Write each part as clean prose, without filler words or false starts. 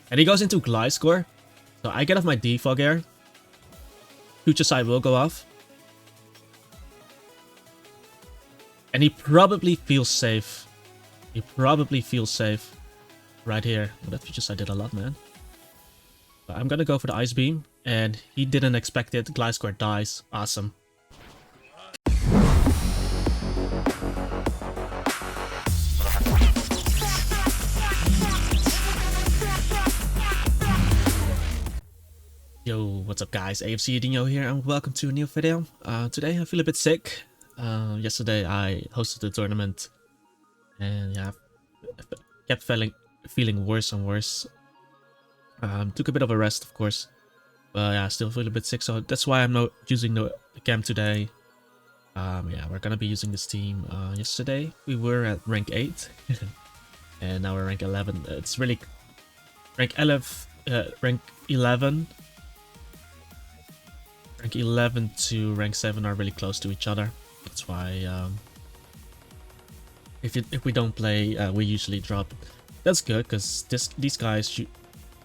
And he goes into Gliscor. So I get off my defog air. Future Sight will go off. And he probably feels safe. He probably feels safe right here. Well, that Future Sight did a lot, man. But I'm gonna go for the Ice Beam. And he didn't expect it. Gliscor dies. Awesome. Yo, what's up guys, AFC Dino here and welcome to a new video. Today I feel a bit sick. Yesterday I hosted the tournament and yeah, kept feeling worse and worse. Took a bit of a rest of course, but yeah, I still feel a bit sick, so that's why I'm not using the camp today. Yeah, we're gonna be using this team. Yesterday we were at rank 8 and now we're rank 11. It's really rank 11 to rank 7 are really close to each other. That's why if we don't play, we usually drop. That's good because these guys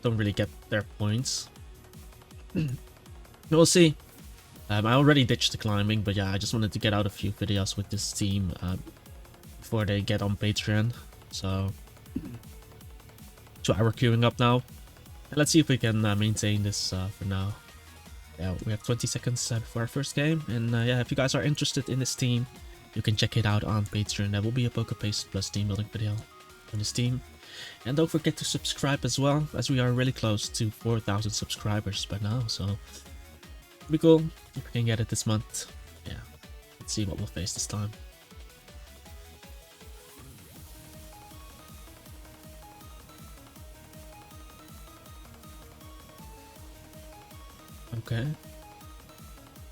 don't really get their points. We'll see. I already ditched the climbing, but yeah, I just wanted to get out a few videos with this team before they get on Patreon. So we're queuing up now. And let's see if we can maintain this for now. Yeah, we have 20 seconds before our first game, and yeah, if you guys are interested in this team, you can check it out on Patreon. There will be a PokePaste plus team building video on this team. And don't forget to subscribe as well, as we are really close to 4,000 subscribers by now, so it'll be cool if we can get it this month. Yeah, let's see what we'll face this time. Okay.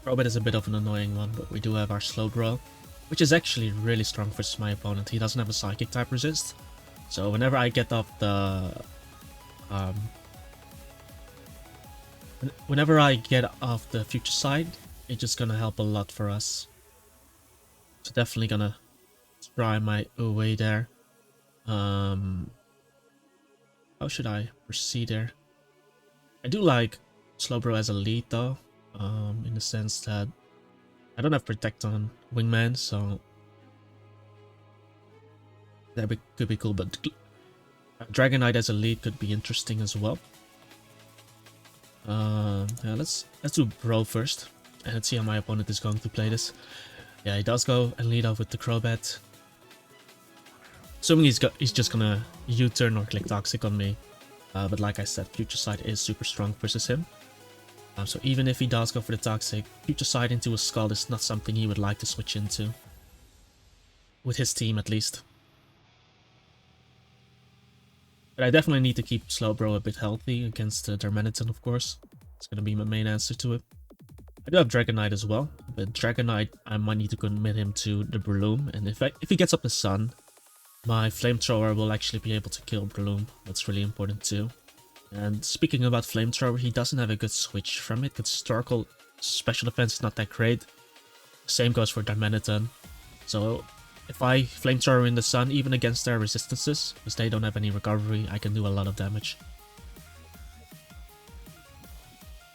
Robot is a bit of an annoying one, but we do have our Slowbro, which is actually really strong versus my opponent. He doesn't have a Psychic type resist, so whenever I get off the Future Sight, it's just gonna help a lot for us. So definitely gonna try my way there. How should I proceed there? I do like Slowbro as a lead though, in the sense that I don't have Protect on Wingman, so that could be cool, but Dragonite as a lead could be interesting as well. Yeah, let's do Bro first, and let's see how my opponent is going to play this. Yeah, he does go and lead off with the Crobat. Assuming he's just gonna U-turn or click Toxic on me, but like I said, Future Sight is super strong versus him. So even if he does go for the Toxic, Future Sight into a Scald is not something he would like to switch into. With his team at least. But I definitely need to keep Slowbro a bit healthy against Darmanitan, of course. It's gonna be my main answer to it. I do have Dragonite as well, but Dragonite I might need to commit him to the Breloom, and if he gets up the Sun, my Flamethrower will actually be able to kill Breloom. That's really important too. And speaking about Flamethrower, he doesn't have a good switch from it, because Starkle special defense is not that great. Same goes for Darmanitan. So if I Flamethrower in the Sun, even against their resistances, because they don't have any recovery, I can do a lot of damage.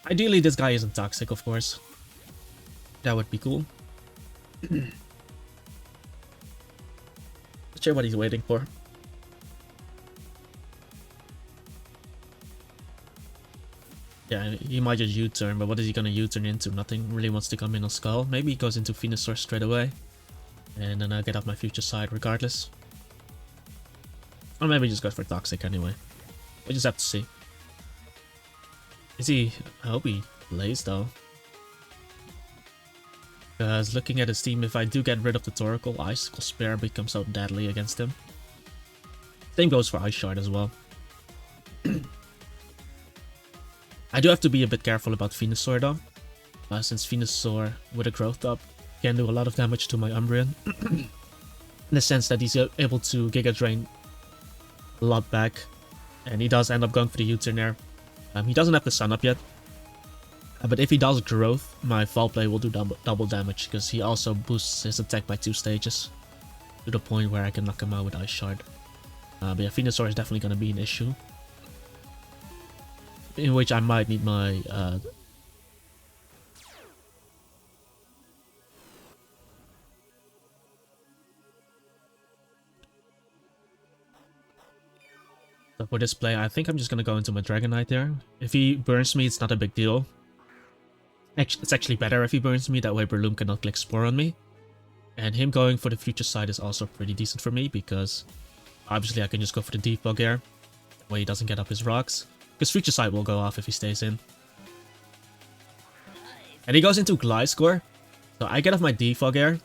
Ideally this guy isn't Toxic, of course. That would be cool. Not sure what he's waiting for. Yeah, he might just U-turn, but what is he gonna U-turn into? Nothing really wants to come in on Skull. Maybe he goes into Venusaur straight away. And then I'll get off my Future Sight regardless. Or maybe he just goes for Toxic anyway. We just have to see. Is he... I hope he plays though. Because looking at his team, if I do get rid of the Torkoal, Icicle Spear becomes so deadly against him. Same goes for Ice Shard as well. I do have to be a bit careful about Venusaur though, since Venusaur with a Growth Up can do a lot of damage to my Umbreon. In the sense that he's able to Giga Drain a lot back, and he does end up going for the U-turn there. He doesn't have the Sun Up yet, but if he does Growth, my Foul Play will do double damage, because he also boosts his attack by 2 stages, to the point where I can knock him out with Ice Shard. But yeah, Venusaur is definitely going to be an issue. in which I might need my so for this play, I think I'm just gonna go into my Dragonite there. If he burns me, it's not a big deal. It's actually better if he burns me, that way Breloom cannot click Spore on me. And him going for the future side is also pretty decent for me, because obviously I can just go for the defog here. That way he doesn't get up his rocks. Because future side will go off if he stays in. And he goes into Gliscor. So I get off my defog here.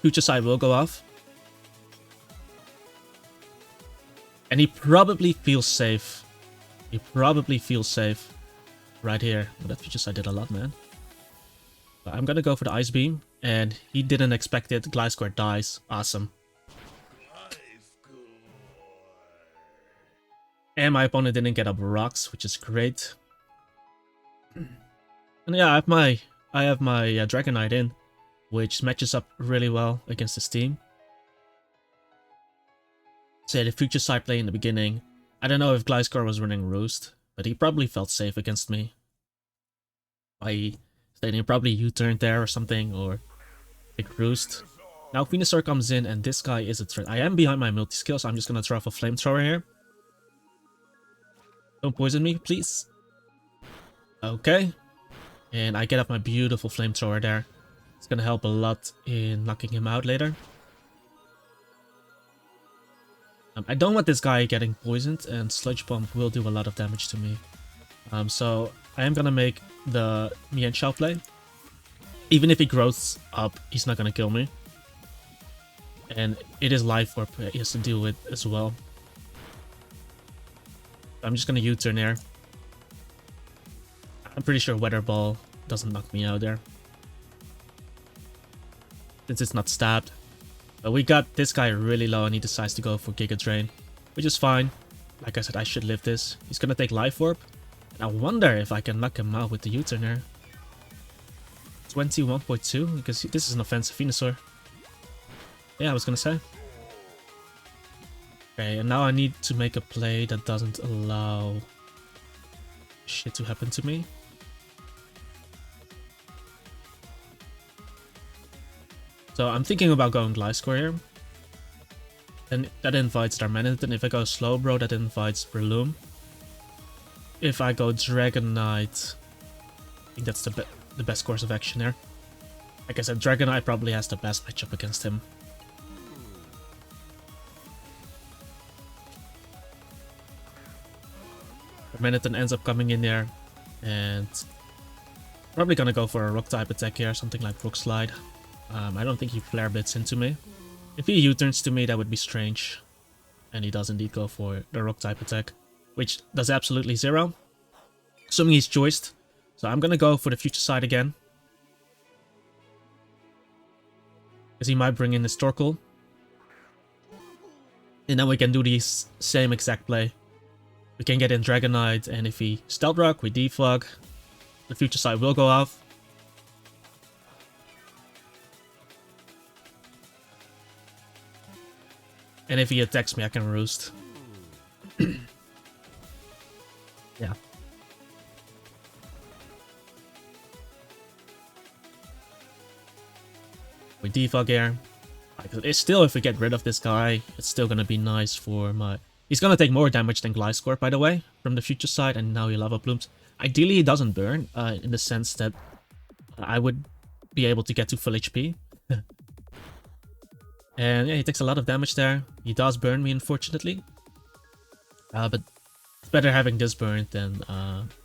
Future side will go off. And he probably feels safe. He probably feels safe right here. Well, that future side did a lot, man. But I'm gonna go for the Ice Beam. And he didn't expect it. Gliscor dies. Awesome. And my opponent didn't get up rocks, which is great. And yeah, I have my Dragonite in, which matches up really well against this team. So the future side play in the beginning, I don't know if Gliscor was running Roost, but he probably felt safe against me. By stating probably U-turn there or something, or pick Roost. Now Venusaur comes in and this guy is a threat. I am behind my multi-skill, so I'm just gonna throw off a flamethrower here. Don't poison me, please. Okay. And I get up my beautiful flamethrower there. It's gonna help a lot in knocking him out later. I don't want this guy getting poisoned, and Sludge Bomb will do a lot of damage to me. So I am gonna make the Mienshao play. Even if he grows up, he's not gonna kill me. And it is Life Orb he has to deal with as well. I'm just gonna U-turn here. I'm pretty sure Weather Ball doesn't knock me out there, since it's not stabbed. But we got this guy really low and he decides to go for Giga Drain, which is fine. Like I said, I should live this. He's gonna take Life Orb. And I wonder if I can knock him out with the U-turn here. 21.2, because this is an offensive Venusaur. Yeah, I was gonna say. Okay, and now I need to make a play that doesn't allow shit to happen to me. So I'm thinking about going Gliscor here. And that invites Darmanitan. And if I go Slowbro, that invites Breloom. If I go Dragonite, I think that's the best course of action here. Like I said, Dragonite probably has the best matchup against him. Darmanitan ends up coming in there. And probably gonna go for a rock type attack here, something like Rock Slide. I don't think he Flare Blitz into me. If he U-turns to me, that would be strange. And he does indeed go for the rock type attack, which does absolutely 0. Assuming he's choiced. So I'm gonna go for the future side again. Because he might bring in the Torkoal. And then we can do the same exact play. We can get in Dragonite, and if he Stealth Rock, we defog. The future side will go off. And if he attacks me, I can Roost. Yeah. We defog here. It's still, if we get rid of this guy, it's still gonna be nice for my... He's gonna take more damage than Gliscor, by the way, from the future side, and now he Lava Blooms. Ideally, he doesn't burn, in the sense that I would be able to get to full HP. And yeah, he takes a lot of damage there. He does burn me, unfortunately. But it's better having this burn than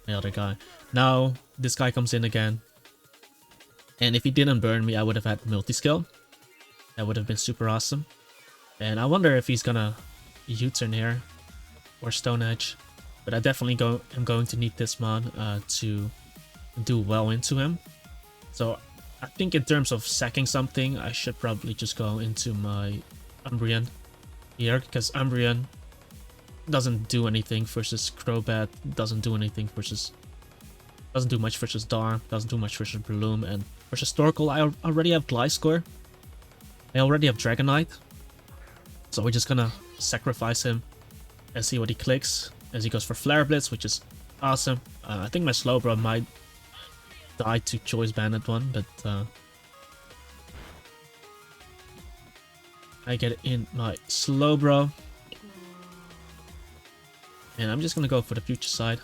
the other guy. Now, this guy comes in again. And if he didn't burn me, I would have had multi-skill. That would have been super awesome. And I wonder if he's gonna U-turn here. Or Stone Edge. But I definitely am going to need this mon to do well into him. So I think in terms of sacking something, I should probably just go into my Umbreon here, because Umbreon doesn't do anything versus Crobat, doesn't do anything versus... doesn't do much versus Dar, doesn't do much versus Breloom, and versus Torkoal I already have Gliscor. I already have Dragonite. So we're just gonna sacrifice him and see what he clicks, as he goes for Flare Blitz, which is Awesome. I think my Slowbro might die to Choice Bandit one, but I get in my Slowbro. And I'm just gonna go for the future side.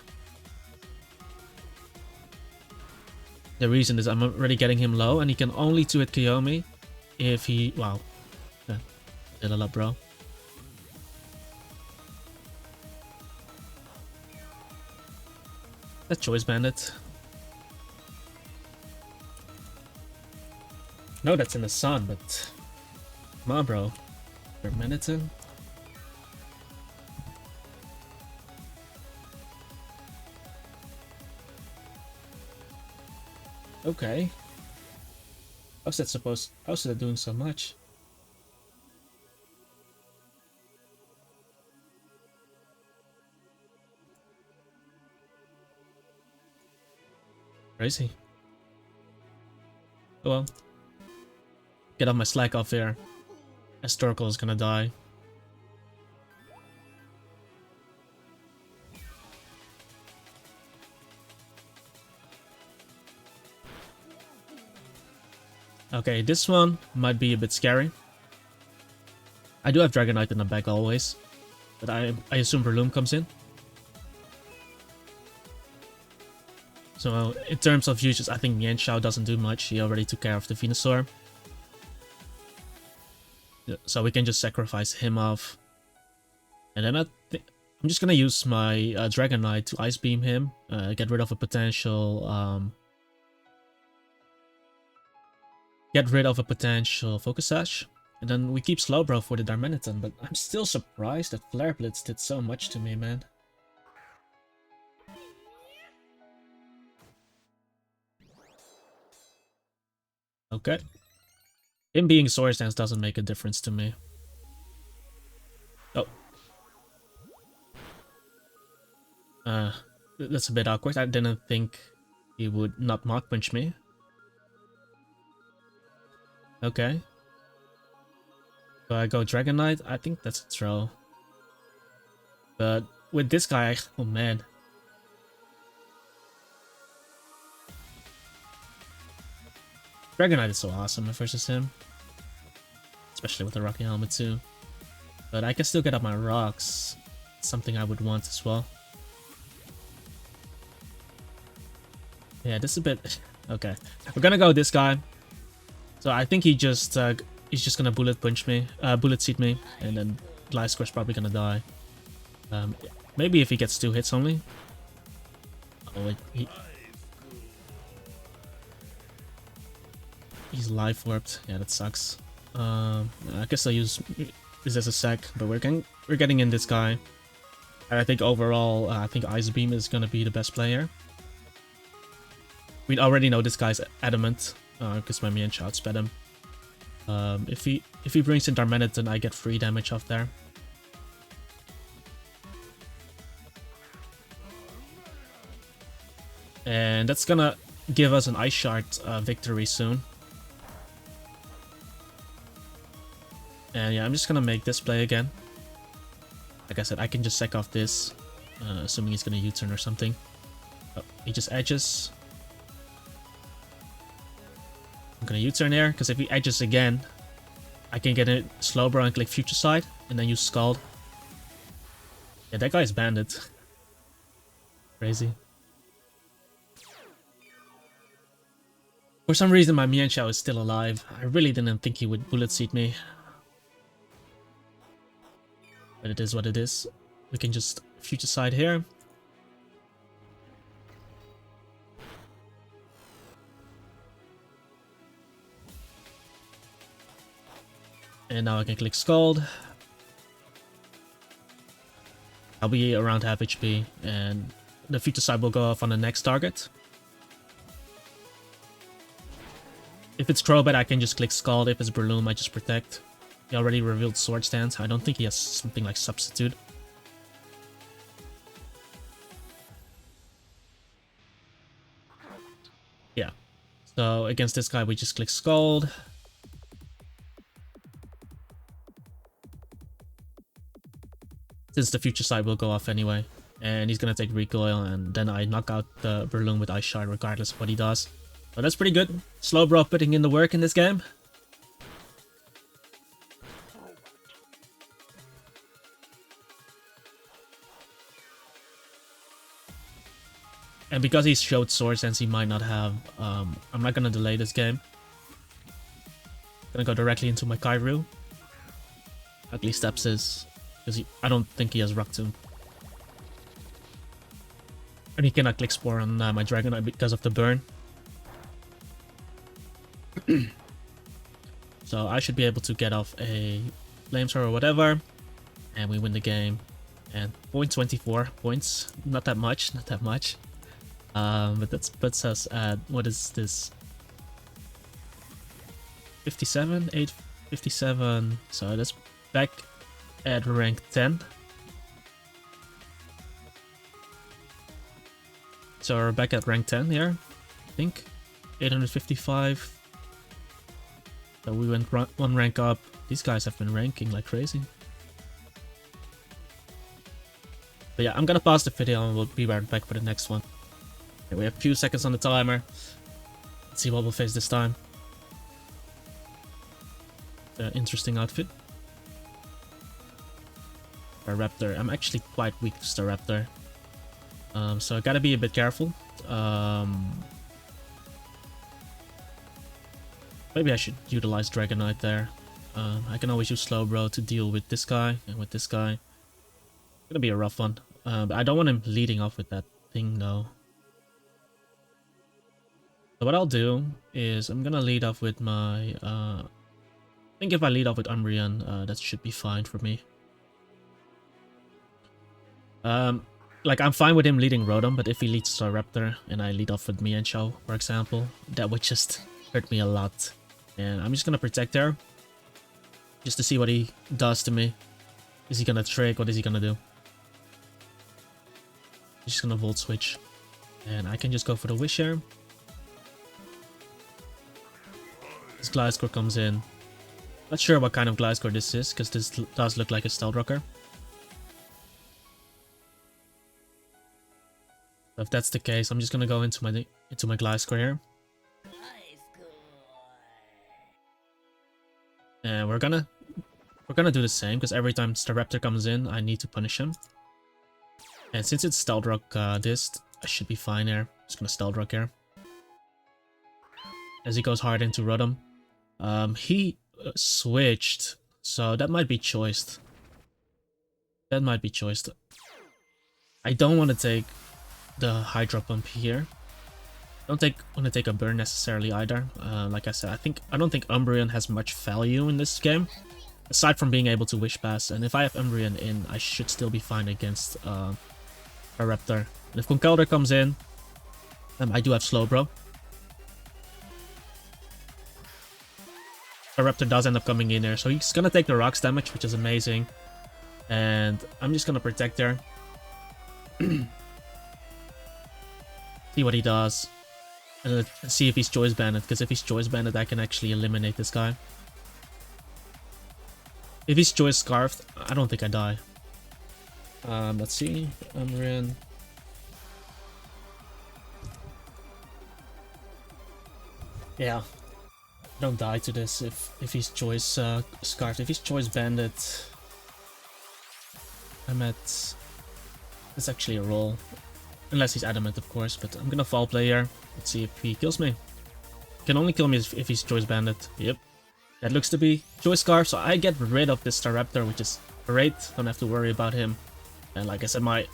The reason is I'm already getting him low, and he can only 2-hit KO me if he... Wow. Yeah, did a lot, bro. That Choice Bandit. No, that's in the sun, but... Come on, bro. For a minute in. Okay. How's that doing so much? Crazy. Oh well. Get off my slack off there. Historical is gonna die. Okay, this one might be a bit scary. I do have Dragonite in the bag always, but I assume Breloom comes in. So in terms of uses, I think Mienshao doesn't do much. He already took care of the Venusaur. So we can just sacrifice him off. And then I'm just gonna use my Dragonite to Ice Beam him, get rid of a potential Focus Sash, and then we keep Slowbro for the Darmanitan. But I'm still surprised that Flare Blitz did so much to me, man. Okay. Him being Swords Dance doesn't make a difference to me. Oh. That's a bit awkward. I didn't think he would not Mach Punch me. Okay. So I go Dragonite. I think that's a throw. But with this guy, oh man. Dragonite is so awesome versus him. Especially with the Rocky Helmet too. But I can still get up my rocks. Something I would want as well. Yeah, this is a bit... Okay. We're gonna go with this guy. So I think he's just gonna Bullet Punch me, Bullet Seed me, and then Gliscor's probably gonna die. Maybe if he gets 2 hits only. Oh wait, he's Life Warped. Yeah, that sucks. I guess I'll use this as a sec, but we're getting in this guy. And I think overall, I think Ice Beam is gonna be the best player. We already know this guy's adamant. Because my Mienshao outsped him. If he brings in Darmanitan, I get free damage off there. And that's gonna give us an Ice Shard victory soon. And yeah, I'm just gonna make this play again. Like I said, I can just sec off this, assuming he's gonna U-turn or something. Oh, he just edges. I'm gonna U-turn here, because if he edges again, I can get a Slowbro and click Future Side, and then use Scald. Yeah, that guy's Bandit. Crazy. For some reason, my Mienshao is still alive. I really didn't think he would Bullet Seed me. But it is what it is. We can just Future Side here. And now I can click Scald. I'll be around half HP, and the Future Side will go off on the next target. If it's Crobat, I can just click Scald. If it's Breloom, I just Protect. He already revealed Sword Stance. I don't think he has something like Substitute. Yeah. So against this guy, we just click Scald. Since the Future Side will go off anyway. and he's gonna take recoil, and then I knock out the Berloon with Ice Shard regardless of what he does. So that's pretty good. Slowbro putting in the work in this game. And because he showed Sword Sense, he might not have... I'm not gonna delay this game. Gonna go directly into my Kairu. Ugly Steps is... because I don't think he has Rock Tomb. And he cannot click Spore on my Dragonite because of the burn. So I should be able to get off a Flamethrower or whatever. And we win the game. And 0.24 points. Not that much, not that much. But that puts us at, what is this? 57? 57. So that's back at rank 10. So we're back at rank 10 here, I think. 855. So we went one rank up. These guys have been ranking like crazy. But yeah, I'm gonna pause the video and we'll be right back for the next one. Okay, we have a few seconds on the timer. Let's see what we'll face this time. Interesting outfit. Staraptor. I'm actually quite weak to Staraptor. So I gotta be a bit careful. Maybe I should utilize Dragonite there. I can always use Slowbro to deal with this guy and with this guy. It's gonna be a rough one. But I don't want him leading off with that thing though. So what I'll do is I'm gonna lead off with my... I think if I lead off with Umbreon, that should be fine for me. Like, I'm fine with him leading Rotom, but if he leads Staraptor and I lead off with Mienshao, for example, that would just hurt me a lot. And I'm just gonna protect her, just to see what he does to me. Is he gonna trick? What is he gonna do? He's just gonna Volt Switch. And I can just go for the Wish here. This Gliscor comes in. Not sure what kind of Gliscor this is, because this does look like a Stealth Rocker. So if that's the case, I'm just gonna go into my Gliscor here. And we're gonna do the same, because every time Staraptor comes in, I need to punish him. And since it's Stealth Rock dist, I should be fine here. Just gonna Stealth Rock here. As he goes hard into Rotom. He switched, so that might be choiced. That might be choiced. I don't want to take the Hydro Pump here. Want to take a burn necessarily either. Like I said, I don't think Umbreon has much value in this game, aside from being able to Wish Pass. And if I have Umbreon in, I should still be fine against a Raptor. And if Conkeldurr comes in, I do have Slowbro. A Raptor does end up coming in there, so he's gonna take the rocks damage, which is amazing. And I'm just gonna protect her. See what he does. And let's see if he's Choice Banded, because if he's Choice Banded, I can actually eliminate this guy. If he's Choice Scarfed, I don't think I die. Let's see. Umbreon. Yeah. I don't die to this if he's Choice Scarfed. If he's Choice Banded, I'm at... It's actually a roll. Unless he's Adamant, of course, but I'm gonna Foul Play here. Let's see if he kills me. He can only kill me if he's Choice Banded. Yep. That looks to be Choice Scarf, so I get rid of this Staraptor, which is great. Don't have to worry about him. And like I said, my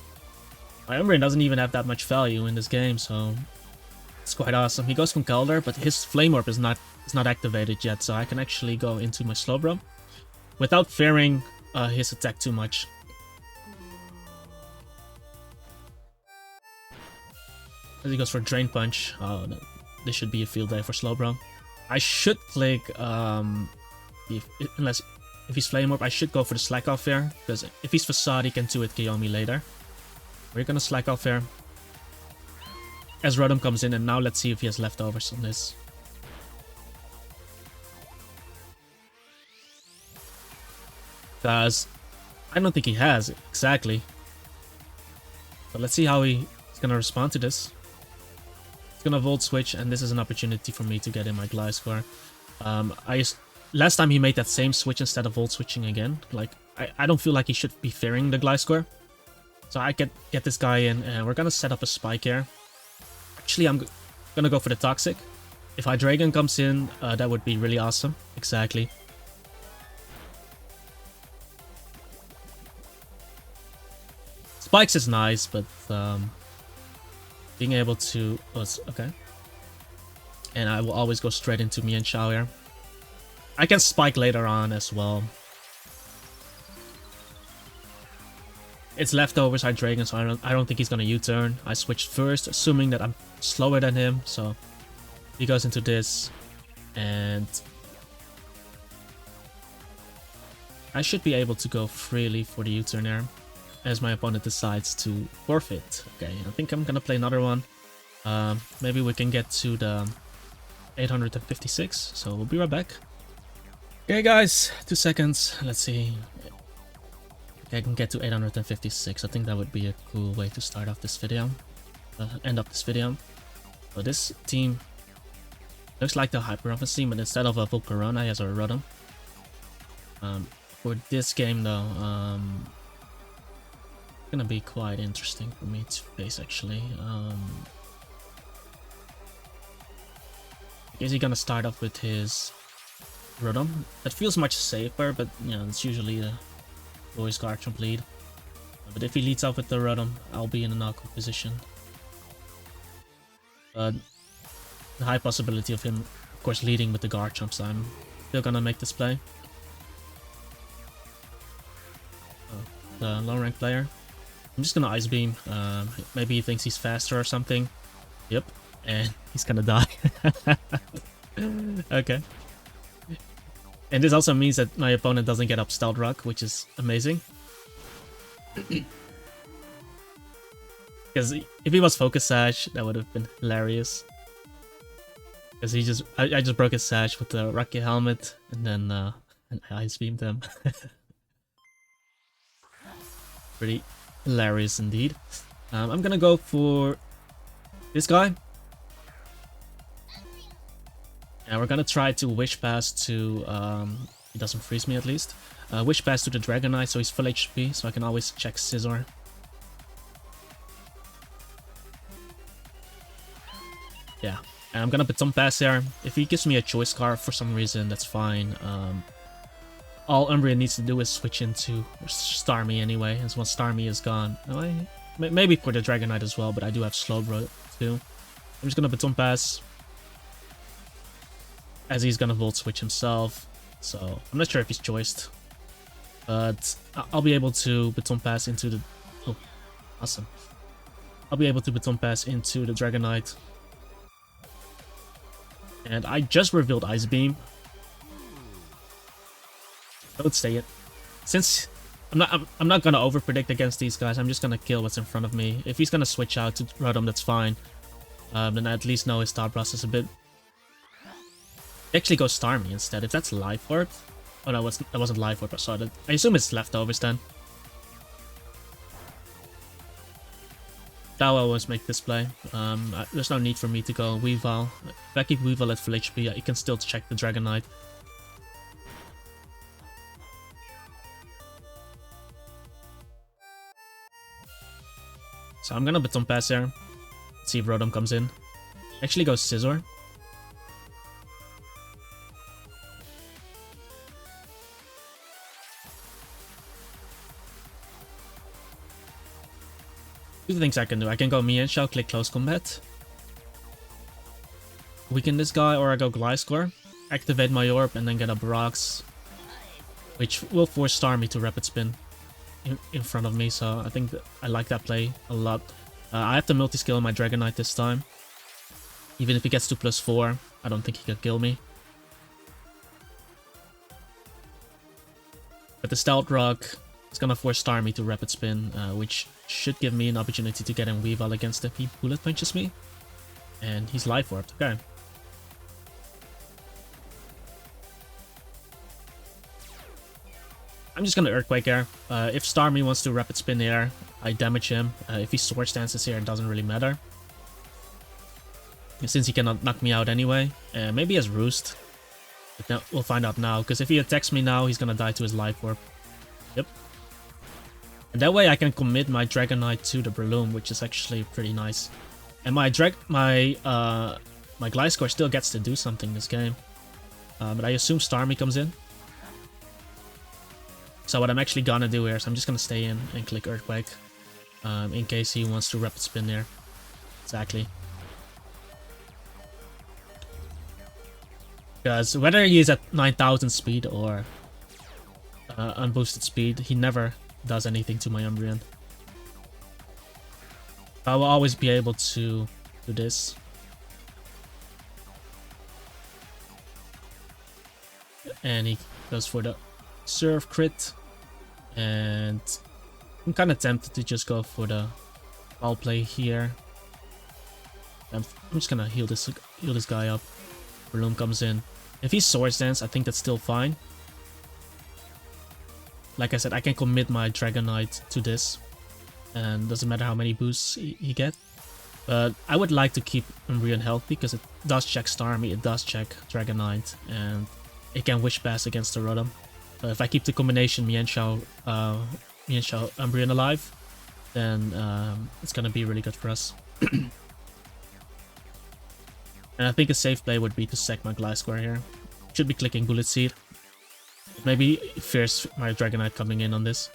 Umbreon doesn't even have that much value in this game, so it's quite awesome. He goes from Conkeldurr, but his Flame Orb is not activated yet, so I can actually go into my Slowbro without fearing his attack too much. As he goes for Drain Punch. Oh, this should be a field day for Slowbro. I should click, if he's Flame Orb, I should go for the Slack Off here, because if he's Facade, he can 2-hit KO me later. We're gonna Slack Off here. As Rotom comes in, and now let's see if he has leftovers on this. Because I don't think he has, exactly. But let's see how he's gonna respond to this. He's gonna Volt Switch, and this is an opportunity for me to get in my Gliscor. Last time he made that same switch instead of Volt Switching again. Like, I don't feel like he should be fearing the Gliscor. So I can get this guy in, and we're gonna set up a Spike here. Actually, I'm gonna go for the Toxic. If Hydreigon comes in, that would be really awesome. Exactly. Spikes is nice, but being able to... Oh, okay. And I will always go straight into Mienshao here. I can Spike later on as well. It's leftovers Hydreigon, so I don't think he's gonna U-turn. I switched first, assuming that I'm slower than him, so he goes into this, and I should be able to go freely for the U-turn here, as my opponent decides to forfeit. Okay, I think I'm gonna play another one. Maybe we can get to the 856, so we'll be right back. Okay guys, 2 seconds, let's see. Okay, I can get to 856, I think that would be a cool way to start off this video. End up this video. So this team looks like the Hyper Offense team, but instead of a Volcarona, he has a Rotom. For this game though, it's gonna be quite interesting for me to face actually. Is he gonna start off with his Rotom? That feels much safer, but you know, it's usually the Voice Garchomp lead. But if he leads off with the Rotom, I'll be in a knockout position. But the high possibility of him, of course, leading with the Garchomp, so I'm still gonna make this play. The low rank player. I'm just gonna Ice Beam. Maybe he thinks he's faster or something. Yep, and he's gonna die. Okay. And this also means that my opponent doesn't get up Stealth Rock, which is amazing. Because if he was Focus Sash, that would have been hilarious. Because I just broke his Sash with the Rocky Helmet, and then I Ice Beamed him. Pretty hilarious indeed. I'm gonna go for this guy. And we're gonna try to Wish Pass to, he doesn't freeze me at least. Wish Pass to the Dragonite, so he's full HP, so I can always check Scizor. Yeah, and I'm gonna Baton Pass here. If he gives me a Choice Scarf for some reason, that's fine. All Umbreon needs to do is switch into Starmie anyway, as once Starmie is gone. Maybe for the Dragonite as well, but I do have Slowbro too. I'm just gonna Baton Pass, as he's gonna Volt Switch himself, so I'm not sure if he's choiced. But I'll be able to Baton Pass into the... Oh, awesome. I'll be able to Baton Pass into the Dragonite. And I just revealed Ice Beam. Don't say it. Since I'm not gonna overpredict against these guys, I'm just gonna kill what's in front of me. If he's gonna switch out to Rotom, that's fine. Then I at least know his thought process a bit. Actually go Starmie instead, if that's Life Orb. Oh no, that wasn't Life Orb, I saw that. I assume it's leftovers then. That will always make this play. There's no need for me to go Weavile. If I keep Weavile at full HP, you can still check the Dragonite. So I'm gonna Baton Pass here. Let's see if Rotom comes in. Actually go Scizor. Two things I can do. I can go Mienshao, click Close Combat, weaken this guy, or I go Gliscor, activate my Orb, and then get a Brox, which will force Starmie to Rapid Spin in front of me, so I think I like that play a lot. I have to multi-skill my Dragonite this time. Even if he gets to +4, I don't think he can kill me. But the Stealth Rock is gonna force Starmie to Rapid Spin, which should give me an opportunity to get in Weavile against if he Bullet Punches me. And he's Life Orbed, okay. I'm just gonna Earthquake here. If Starmie wants to Rapid Spin here, I damage him. If he Sword Stances here, it doesn't really matter. Since he cannot knock me out anyway. Maybe he has Roost. But now, we'll find out now, because if he attacks me now, he's gonna die to his Life Orb. Yep. And that way I can commit my Dragonite to the Breloom, which is actually pretty nice. And my Gliscor still gets to do something this game. But I assume Starmie comes in. So what I'm actually gonna do here is I'm just gonna stay in and click Earthquake. In case he wants to Rapid Spin there. Exactly. Because whether he is at 9000 speed or unboosted speed, he never does anything to my Umbreon. I will always be able to do this. And he goes for the Surf crit. And I'm kind of tempted to just go for the foul play here. I'm just gonna heal this guy up. Breloom comes in. If he's Sword Dance, I think that's still fine. Like I said, I can commit my Dragonite to this. And doesn't matter how many boosts he get. But I would like to keep Umbreon healthy because it does check Starmie, it does check Dragonite, and it can Wish Pass against the Rotom. So if I keep the combination Mienshao, Umbreon alive, then it's gonna be really good for us. And I think a safe play would be to sack my Gliscor here. Should be clicking Bullet Seed. Maybe fears my Dragonite coming in on this.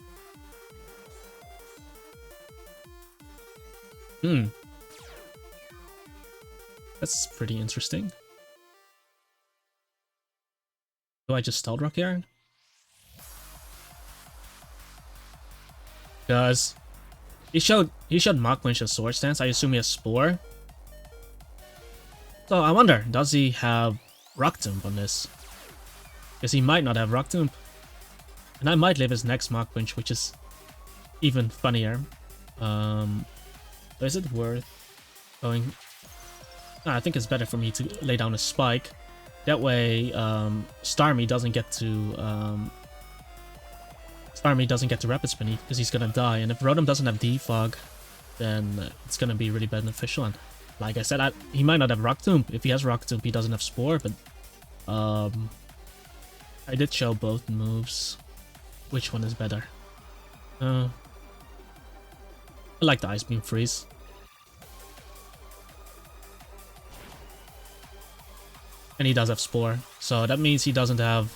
That's pretty interesting. Do I just Stealth Rock here? Because he showed Mach Punch and Sword Stance. I assume he has Spore. So I wonder, does he have Rock Tomb on this? Because he might not have Rock Tomb. And I might live his next Mach Punch, which is even funnier. Is it worth going? I think it's better for me to lay down a Spike. That way, Starmie doesn't get to Rapid Spin because he's gonna die. And if Rotom doesn't have Defog, then it's gonna be really beneficial. And like I said, he might not have Rock Tomb. If he has Rock Tomb, he doesn't have Spore. But I did show both moves. Which one is better? I like the Ice Beam Freeze. And he does have Spore, so that means he doesn't have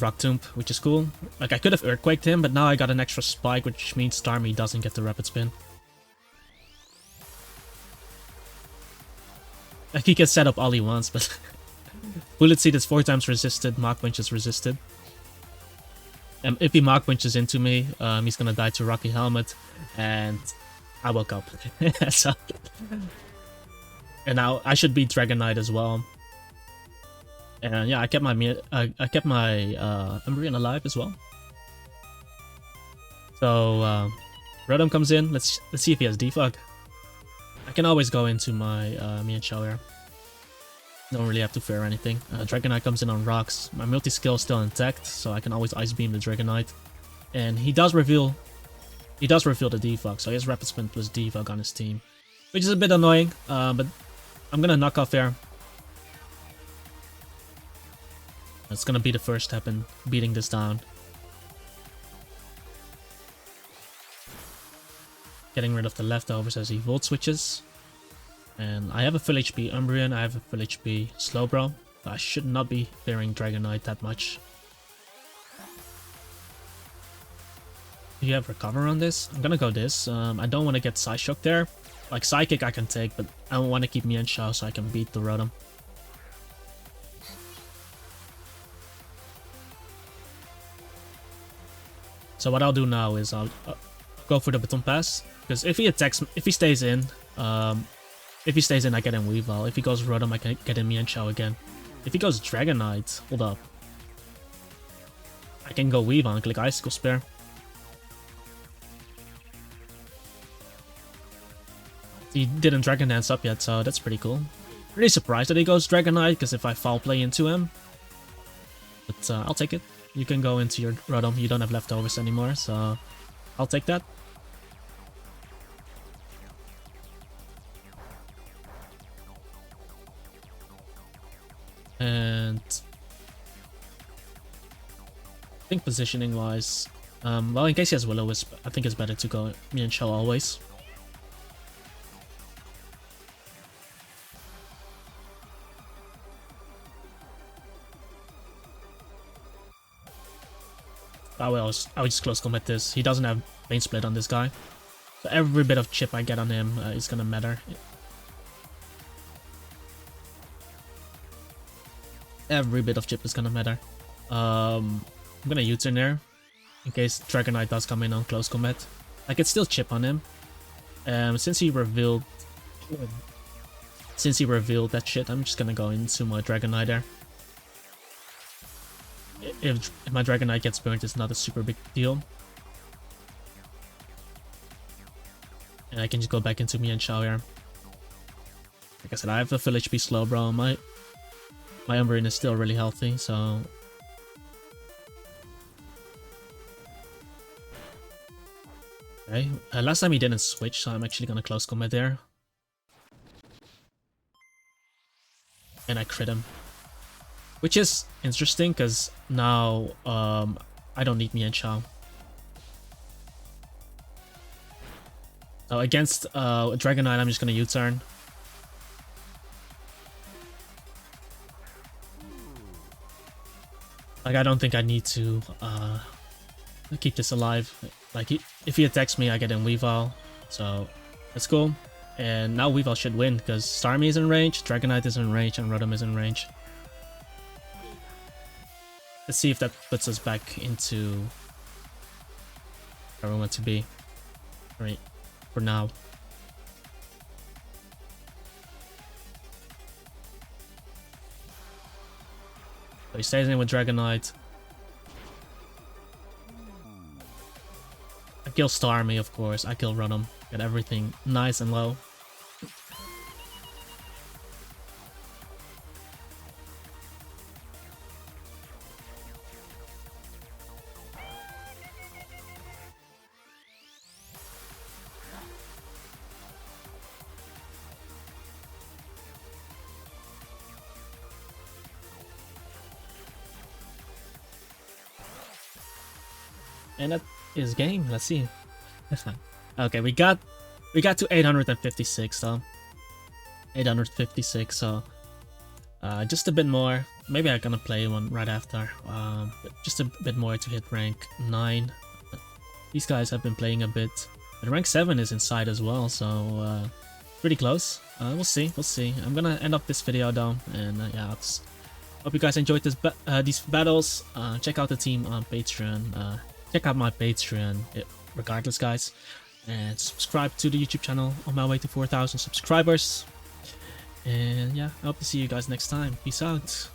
Rock Tomb, which is cool. Like I could have Earthquaked him, but now I got an extra Spike, which means Starmie doesn't get the Rapid Spin. Like he can set up all he wants, but Bullet Seed is 4 times resisted, Mach Punch is resisted. And if he Mach Punches into me, he's gonna die to Rocky Helmet, and I woke up. So, and now I should beat Dragonite as well. And yeah, I kept my Umbreon alive as well. So Rotom comes in. Let's see if he has Defog. I can always go into my Mienshao here. Don't really have to fear anything. Dragonite comes in on rocks. My multi-skill is still intact, so I can always Ice Beam the Dragonite. And he does reveal the Defog, so he has Rapid Spin plus Defog on his team. Which is a bit annoying, but I'm gonna knock off here. That's gonna be the first step in beating this down. Getting rid of the leftovers as he Volt Switches. And I have a full HP Umbreon, I have a full HP Slowbro. So I should not be fearing Dragonite that much. Do you have Recover on this? I'm gonna go this. I don't want to get Psyshock there. Like Psychic I can take, but I want to keep Mienshao so I can beat the Rotom. So what I'll do now is I'll go for the Baton Pass. Because if he stays in, I get him Weavile. If he goes Rotom, I can get him Mienshao again. If he goes Dragonite, hold up. I can go Weavile and click Icicle Spear. He didn't Dragon Dance up yet, so that's pretty cool. Really surprised that he goes Dragonite, because if I foul play into him... But but I'll take it. You can go into your Rotom. You don't have leftovers anymore, so I'll take that. And I think positioning wise, well, in case he has Will-O-Wisp, I think it's better to go me and Shell always. I will just close combat this. He doesn't have Vein Split on this guy, so every bit of chip I get on him is gonna matter. Every bit of chip is gonna matter. I'm gonna U-turn there in case Dragonite does come in on close combat. I could still chip on him. Since he revealed that shit, I'm just gonna go into my Dragonite there. If my Dragonite gets burnt, it's not a super big deal. And I can just go back into me and Xiao here. Like I said, I have a full HP Slowbro. My Umbreon is still really healthy, so... Okay, last time he didn't switch, so I'm actually gonna close combat there. And I crit him. Which is interesting, because now I don't need Mian Xiao. So against Dragonite, I'm just gonna U-turn. Like, I don't think I need to keep this alive. Like, if he attacks me, I get in Weavile. So, that's cool. And now Weavile should win, because Starmie is in range, Dragonite is in range, and Rotom is in range. Let's see if that puts us back into where we want to be. Right, for now. So he stays in with Dragonite. I kill Starmie, of course. I kill Rotom. Get everything nice and low. And that is game. Let's see. Okay, we got to 856 though. 856. So just a bit more. Maybe I'm gonna play one right after. Just a bit more to hit rank 9. These guys have been playing a bit. But rank 7 is inside as well, so pretty close. We'll see. We'll see. I'm gonna end up this video though, and yeah. Hope you guys enjoyed these battles. Check out the team on Patreon. Check out my Patreon, regardless, guys. And subscribe to the YouTube channel on my way to 4,000 subscribers. And yeah, I hope to see you guys next time. Peace out.